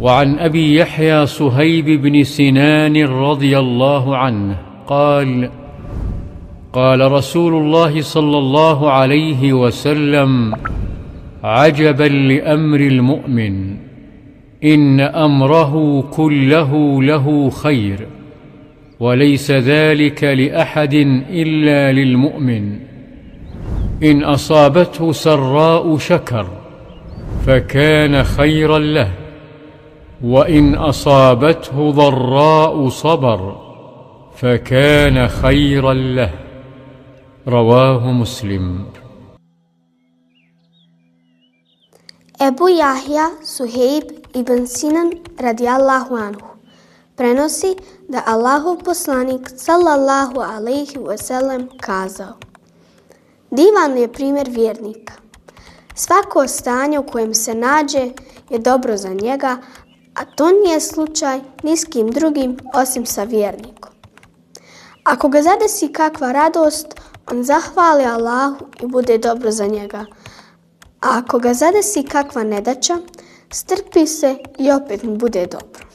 وعن أبي يحيى صهيب بن سنان رضي الله عنه قال: قال رسول الله صلى الله عليه وسلم: عجبا لأمر المؤمن، إن أمره كله له خير، وليس ذلك لأحد إلا للمؤمن. إن أصابته سراء شكر فكان خيرا له، وإن أصابته ضراء صبر فكان خيرا له. رواه مسلم. Ebu Jahja Suhejb ibn Sinan radijallahu anhu prenosi da Allahov poslanik sallallahu alejhi wasallam kazao: divan je primjer vjernika. Svako stanje u kojem se nađe je dobro za njega, a to nije slučaj ni s kim drugim osim sa vjernikom. Ako ga zadesi kakva radost, on zahvali Allahu i bude dobro za njega. A ako ga zadesi kakva nedaća, strpi se i opet mu bude dobro.